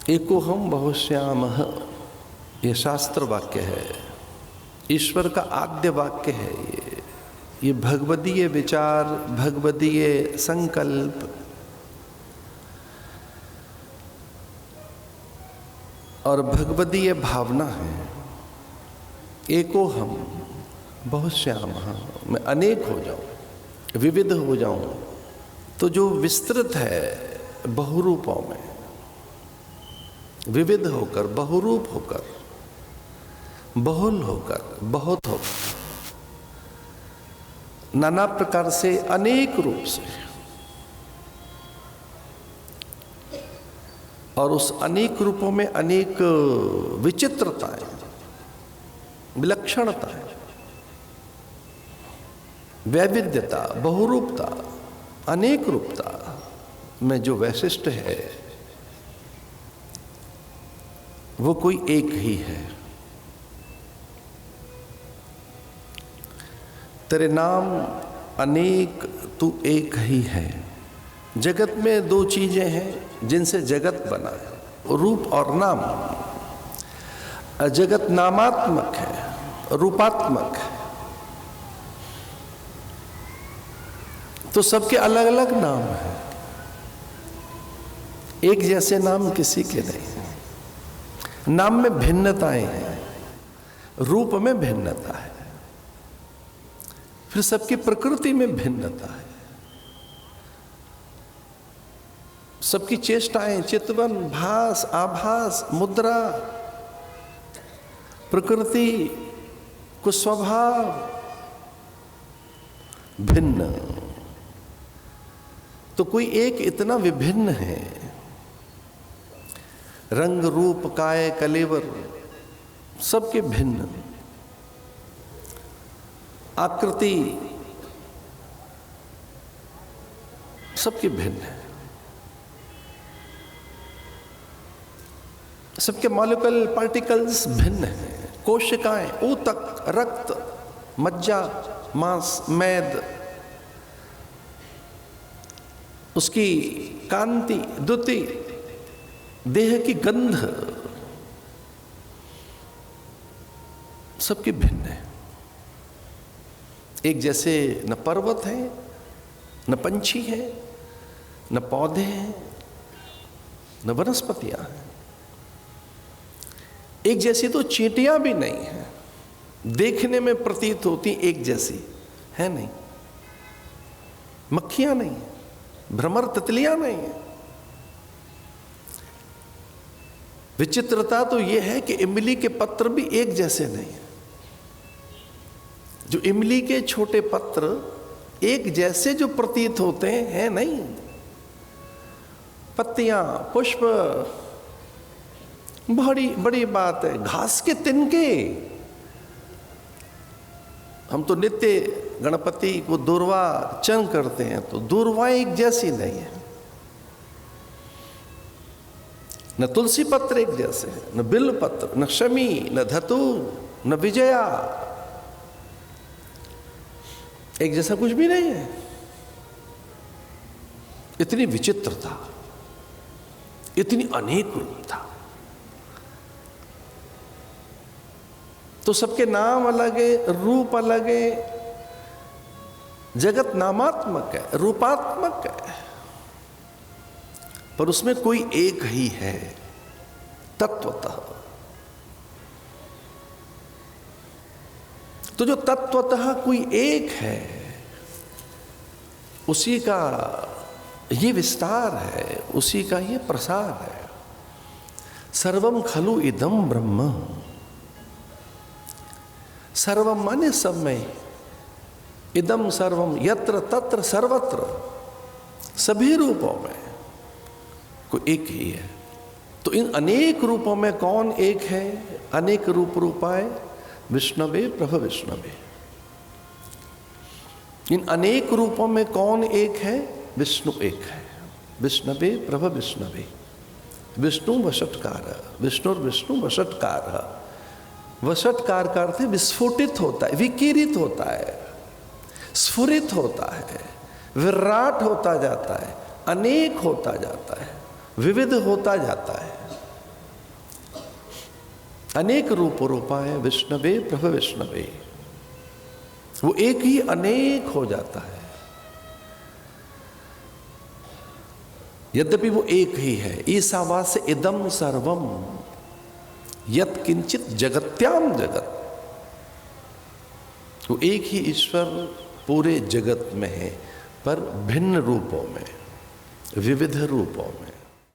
एको हम बहुश्यामः, ये शास्त्र वाक्य है, ईश्वर का आद्य वाक्य है। ये भगवदीय विचार, भगवदीय संकल्प और भगवदीय भावना है। एको हम बहुश्यामः, मैं अनेक हो जाऊं, विविध हो जाऊं, तो जो विस्तृत है बहुरूपों में, विविध होकर, बहुरूप होकर, बहुल होकर, बहुत होकर, नाना प्रकार से, अनेक रूप से, और उस अनेक रूपों में अनेक विचित्रताएं, विलक्षणताएं, वैविध्यता, बहुरूपता, अनेक रूपता में जो वैशिष्ट है वो कोई एक ही है। तेरे नाम अनेक, तू एक ही है। जगत में दो चीजें हैं जिनसे जगत बना है, रूप और नाम। जगत नामात्मक है, रूपात्मक है, तो सबके अलग अलग नाम हैं। एक जैसे नाम किसी के नहीं। नाम में भिन्नताएं हैं, रूप में भिन्नता है, फिर सबकी प्रकृति में भिन्नता है। सबकी चेष्टाएं, चितवन, भास, आभास, मुद्रा, प्रकृति, कुछ स्वभाव भिन्न, तो कोई एक इतना विभिन्न है। रंग रूप काय कलेवर सबके भिन्न, आकृति सबके भिन्न है, सबके मॉलिक्यूल पार्टिकल्स भिन्न हैं। कोशिकाएं, ऊतक, रक्त, मज्जा, मांस, मैद, उसकी कांति, द्युति, देह की गंध सबकी भिन्न है। एक जैसे न पर्वत है, न पंछी है, न पौधे हैं, न वनस्पतियां हैं। एक जैसी तो चींटियां भी नहीं है, देखने में प्रतीत होती एक जैसी है नहीं। मक्खियां नहीं, भ्रमर तितलियां नहीं है। विचित्रता तो यह है कि इमली के पत्र भी एक जैसे नहीं है। जो इमली के छोटे पत्र एक जैसे जो प्रतीत होते हैं नहीं। पत्तियां, पुष्प, बड़ी बड़ी बात है। घास के तिनके, हम तो नित्य गणपति को दूर्वा अर्चन करते हैं, तो दूर्वा एक जैसी नहीं है। न तुलसी पत्र एक जैसे है, न बिल्व पत्र, न शमी, न धतूर, न विजया, एक जैसा कुछ भी नहीं है। इतनी विचित्रता, इतनी अनेक रूपता। तो सबके नाम अलग है, रूप अलग है। जगत नामात्मक है, रूपात्मक है, पर उसमें कोई एक ही है तत्वतः। तो जो तत्वतः कोई एक है, उसी का ये विस्तार है, उसी का ये प्रसार है। सर्वम खलु इदम ब्रह्म। सर्वम माने सब में, इदम सर्वम यत्र तत्र सर्वत्र, सभी रूपों में कोई एक ही है। तो इन अनेक रूपों में कौन एक है? अनेक रूप रूपाय विष्णवे प्रभ विष्णवे। इन अनेक रूपों में कौन एक है? विष्णु एक है। विष्णवे प्रभ विष्णवे। विष्णु वषट्कार, विष्णुर विष्णु वषट्कार। वषट्कार का अर्थ है विस्फोटित होता है, विकिरित होता है, स्फुरित होता है, विराट होता जाता है, अनेक होता जाता है, विविध होता जाता है। अनेक रूपाय विष्णवे प्रभ विष्णवे, वो एक ही अनेक हो जाता है। यद्यपि वो एक ही है। ईसावास्य इदम सर्वम यत् किंचित जगत्याम जगत, वो एक ही ईश्वर पूरे जगत में है, पर भिन्न रूपों में, विविध रूपों में।